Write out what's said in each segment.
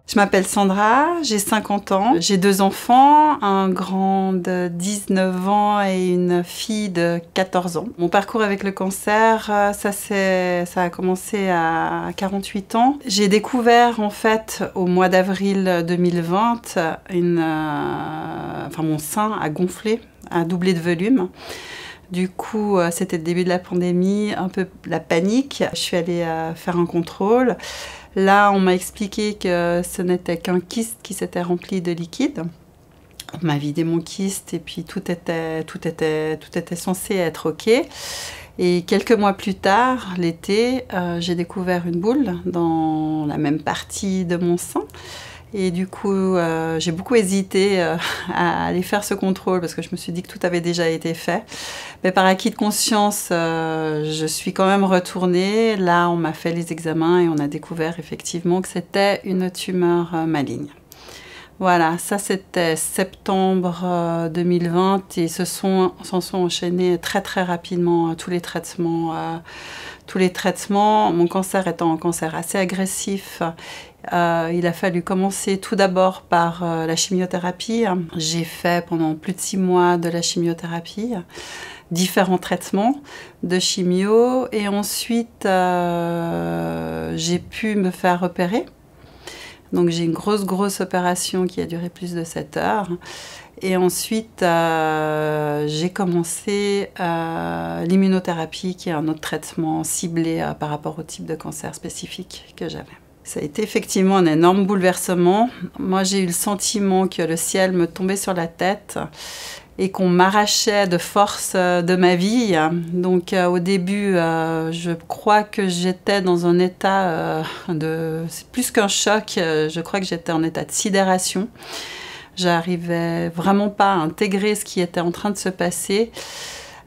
Je m'appelle Sandra, j'ai 50 ans, j'ai 2 enfants, un grand de 19 ans et une fille de 14 ans. Mon parcours avec le cancer, ça a commencé à 48 ans. J'ai découvert en fait au mois d'avril 2020, mon sein a gonflé, a doublé de volume. Du coup, c'était le début de la pandémie, un peu la panique. Je suis allée faire un contrôle. Là, on m'a expliqué que ce n'était qu'un kyste qui s'était rempli de liquide. On m'a vidé mon kyste et puis tout était censé être OK. Et quelques mois plus tard, l'été, j'ai découvert une boule dans la même partie de mon sein. Et du coup, j'ai beaucoup hésité à aller faire ce contrôle parce que je me suis dit que tout avait déjà été fait. Mais par acquis de conscience, je suis quand même retournée. Là, on m'a fait les examens et on a découvert effectivement que c'était une tumeur maligne. Voilà, ça c'était septembre 2020 et s'en sont enchaînés très très rapidement tous les traitements. Mon cancer étant un cancer assez agressif, il a fallu commencer tout d'abord par la chimiothérapie. J'ai fait pendant plus de 6 mois de la chimiothérapie, différents traitements de chimio et ensuite j'ai pu me faire opérer. Donc j'ai une grosse opération qui a duré plus de 7 heures. Et ensuite, j'ai commencé l'immunothérapie, qui est un autre traitement ciblé par rapport au type de cancer spécifique que j'avais. Ça a été effectivement un énorme bouleversement. Moi, j'ai eu le sentiment que le ciel me tombait sur la tête et qu'on m'arrachait de force de ma vie. Donc au début, je crois que j'étais dans un état c'est plus qu'un choc, je crois que j'étais en état de sidération. J'arrivais vraiment pas à intégrer ce qui était en train de se passer.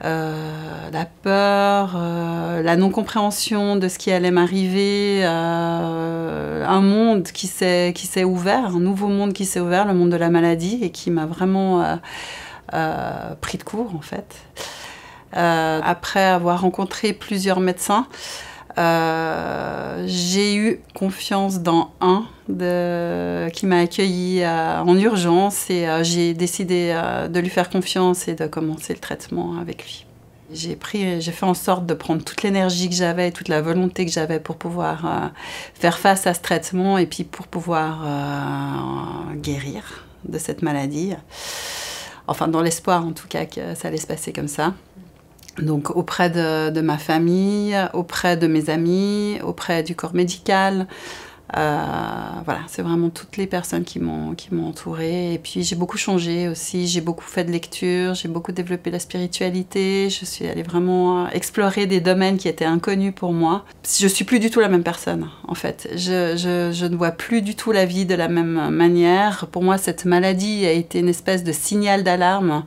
La peur, la non-compréhension de ce qui allait m'arriver, un monde qui s'est ouvert, un nouveau monde qui s'est ouvert, le monde de la maladie, et qui m'a vraiment pris de court en fait. Après avoir rencontré plusieurs médecins, j'ai eu confiance dans qui m'a accueillie en urgence et j'ai décidé de lui faire confiance et de commencer le traitement avec lui. J'ai fait en sorte de prendre toute l'énergie que j'avais et toute la volonté que j'avais pour pouvoir faire face à ce traitement et puis pour pouvoir guérir de cette maladie. Enfin, dans l'espoir en tout cas que ça allait se passer comme ça. Donc auprès de ma famille, auprès de mes amis, auprès du corps médical. Voilà, c'est vraiment toutes les personnes qui m'ont entourée. Et puis j'ai beaucoup changé aussi, j'ai beaucoup fait de lecture, j'ai beaucoup développé la spiritualité. Je suis allée vraiment explorer des domaines qui étaient inconnus pour moi. Je suis plus du tout la même personne, en fait. Je ne vois plus du tout la vie de la même manière. Pour moi, cette maladie a été une espèce de signal d'alarme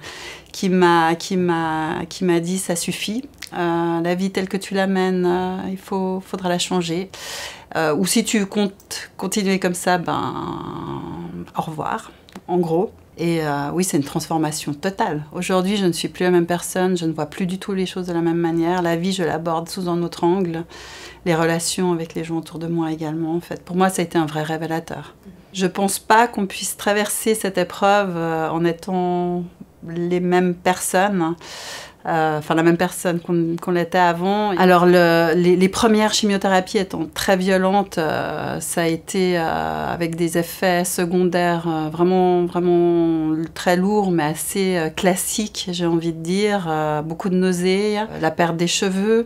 qui m'a dit ça suffit, la vie telle que tu l'amènes, faudra la changer. Ou si tu comptes continuer comme ça, au revoir, en gros. Et oui, c'est une transformation totale. Aujourd'hui, je ne suis plus la même personne, je ne vois plus du tout les choses de la même manière. La vie, je l'aborde sous un autre angle. Les relations avec les gens autour de moi également, en fait. Pour moi, ça a été un vrai révélateur. Je ne pense pas qu'on puisse traverser cette épreuve en étant les mêmes personnes, la même personne qu'on l'était avant. Alors les premières chimiothérapies étant très violentes, ça a été avec des effets secondaires vraiment très lourds, mais assez classiques, j'ai envie de dire. Beaucoup de nausées, la perte des cheveux,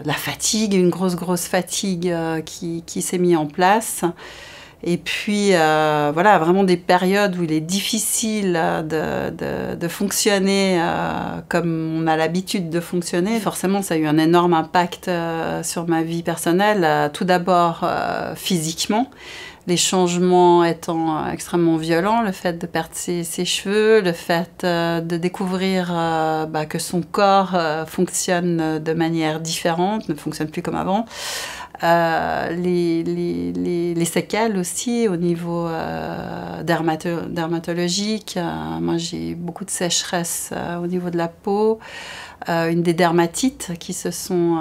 la fatigue, une grosse fatigue qui s'est mise en place. Et puis, voilà, vraiment des périodes où il est difficile de fonctionner comme on a l'habitude de fonctionner. Forcément, ça a eu un énorme impact sur ma vie personnelle. Tout d'abord, physiquement, les changements étant extrêmement violents, le fait de perdre ses cheveux, le fait de découvrir que son corps fonctionne de manière différente, ne fonctionne plus comme avant. Les séquelles aussi au niveau dermatologique. Moi, j'ai beaucoup de sécheresse au niveau de la peau. une des dermatites qui se sont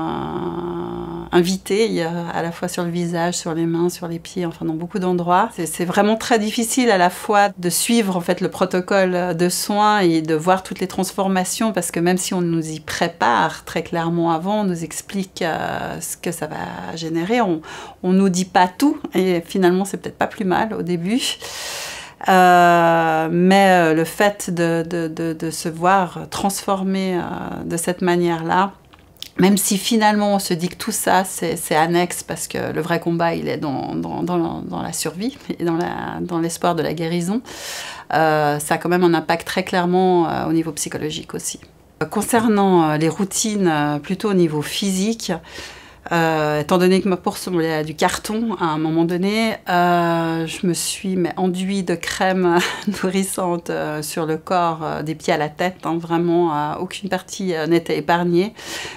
invitées à la fois sur le visage, sur les mains, sur les pieds, enfin dans beaucoup d'endroits. C'est vraiment très difficile à la fois de suivre en fait le protocole de soins et de voir toutes les transformations, parce que même si on nous y prépare très clairement avant, on nous explique ce que ça va générer, on nous dit pas tout et finalement c'est peut-être pas plus mal au début. Mais le fait de se voir transformer de cette manière-là, même si finalement on se dit que tout ça c'est annexe, parce que le vrai combat il est dans la survie et dans l'espoir de la guérison, ça a quand même un impact très clairement au niveau psychologique aussi. Concernant les routines plutôt au niveau physique, étant donné que ma peau ressemblait à du carton à un moment donné, je me suis enduit de crème nourrissante sur le corps, des pieds à la tête, hein, vraiment aucune partie n'était épargnée.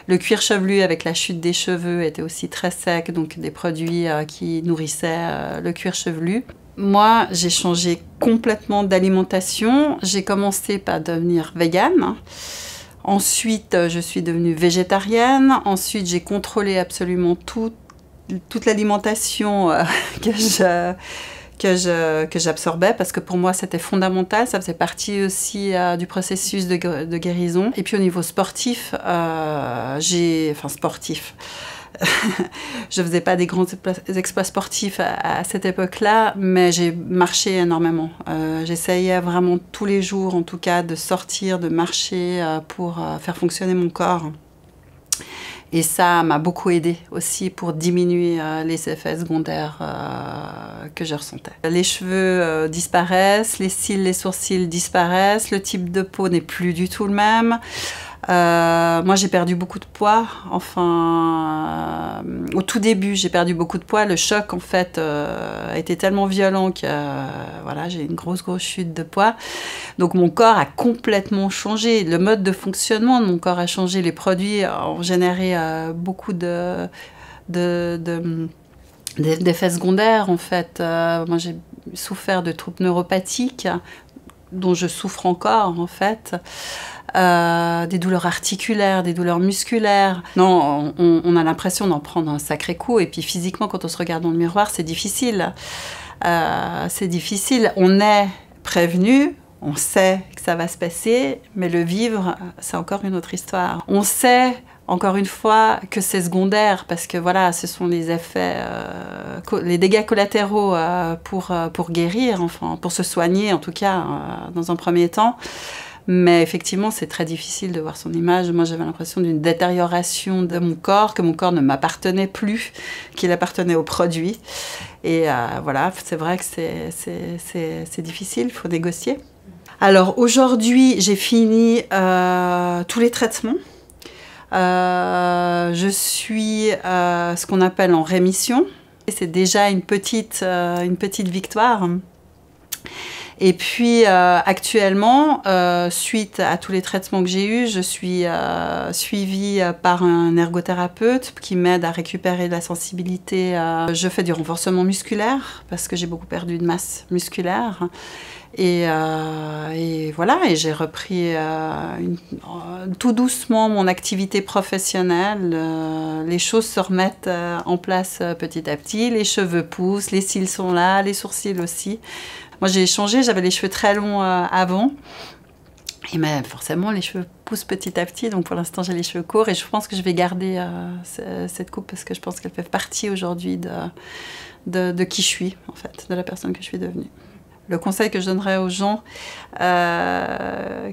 Le cuir chevelu avec la chute des cheveux était aussi très sec, donc des produits qui nourrissaient le cuir chevelu. Moi, j'ai changé complètement d'alimentation. J'ai commencé par devenir végane. Ensuite, je suis devenue végétarienne. Ensuite, j'ai contrôlé absolument toute l'alimentation que j'absorbais, parce que pour moi, c'était fondamental. Ça faisait partie aussi du processus de guérison. Et puis, au niveau sportif, je faisais pas des grands exploits sportifs à cette époque-là, mais j'ai marché énormément. J'essayais vraiment tous les jours, en tout cas, de sortir, de marcher pour faire fonctionner mon corps. Et ça m'a beaucoup aidé aussi pour diminuer les effets secondaires que je ressentais. Les cheveux disparaissent, les cils, les sourcils disparaissent, le type de peau n'est plus du tout le même. Moi, j'ai perdu beaucoup de poids. Enfin, au tout début, j'ai perdu beaucoup de poids. Le choc, en fait, a été tellement violent que voilà, j'ai une grosse chute de poids. Donc, mon corps a complètement changé. Le mode de fonctionnement de mon corps a changé. Les produits ont généré beaucoup d'effets secondaires, en fait. Moi, j'ai souffert de troubles neuropathiques, dont je souffre encore, en fait. Des douleurs articulaires, des douleurs musculaires. Non, on a l'impression d'en prendre un sacré coup, et puis physiquement, quand on se regarde dans le miroir, c'est difficile. C'est difficile. On est prévenu, on sait que ça va se passer, mais le vivre, c'est encore une autre histoire. On sait, encore une fois, que c'est secondaire, parce que voilà, ce sont les effets, les dégâts collatéraux pour guérir, enfin, pour se soigner, en tout cas, dans un premier temps. Mais effectivement, c'est très difficile de voir son image. Moi, j'avais l'impression d'une détérioration de mon corps, que mon corps ne m'appartenait plus, qu'il appartenait au produit. Et voilà, c'est vrai que c'est difficile, il faut négocier. Alors aujourd'hui, j'ai fini tous les traitements. Je suis ce qu'on appelle en rémission. C'est déjà une petite victoire. Et puis actuellement, suite à tous les traitements que j'ai eus, je suis suivie par un ergothérapeute qui m'aide à récupérer de la sensibilité. Je fais du renforcement musculaire parce que j'ai beaucoup perdu de masse musculaire. Et voilà, et j'ai repris tout doucement mon activité professionnelle. Les choses se remettent en place petit à petit. Les cheveux poussent, les cils sont là, les sourcils aussi. Moi, j'ai changé, j'avais les cheveux très longs avant. Et mais forcément, les cheveux poussent petit à petit. Donc, pour l'instant, j'ai les cheveux courts. Et je pense que je vais garder cette coupe parce que je pense qu'elle fait partie aujourd'hui de qui je suis, en fait, de la personne que je suis devenue. Le conseil que je donnerais aux gens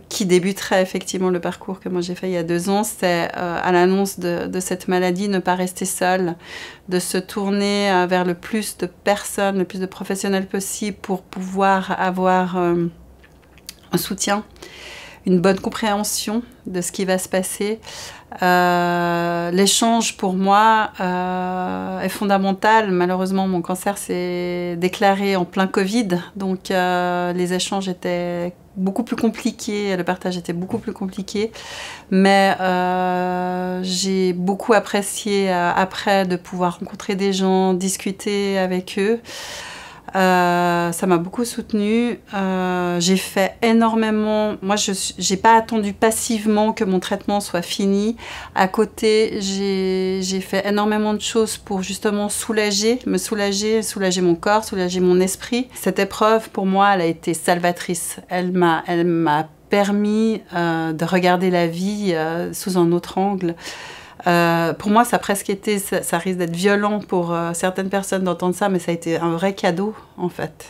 qui débuteraient effectivement le parcours que moi j'ai fait il y a 2 ans, c'est à l'annonce de cette maladie, ne pas rester seul, de se tourner vers le plus de personnes, le plus de professionnels possible pour pouvoir avoir un soutien, une bonne compréhension de ce qui va se passer. L'échange pour moi est fondamental. Malheureusement, mon cancer s'est déclaré en plein Covid, donc les échanges étaient beaucoup plus compliqués, le partage était beaucoup plus compliqué, mais j'ai beaucoup apprécié après de pouvoir rencontrer des gens, discuter avec eux. Ça m'a beaucoup soutenue. J'ai fait énormément. Moi, je n'ai pas attendu passivement que mon traitement soit fini. À côté, j'ai fait énormément de choses pour justement me soulager mon corps, soulager mon esprit. Cette épreuve, pour moi, elle a été salvatrice. Elle m'a permis de regarder la vie sous un autre angle. Pour moi, ça a presque été, ça risque d'être violent pour certaines personnes d'entendre ça, mais ça a été un vrai cadeau, en fait.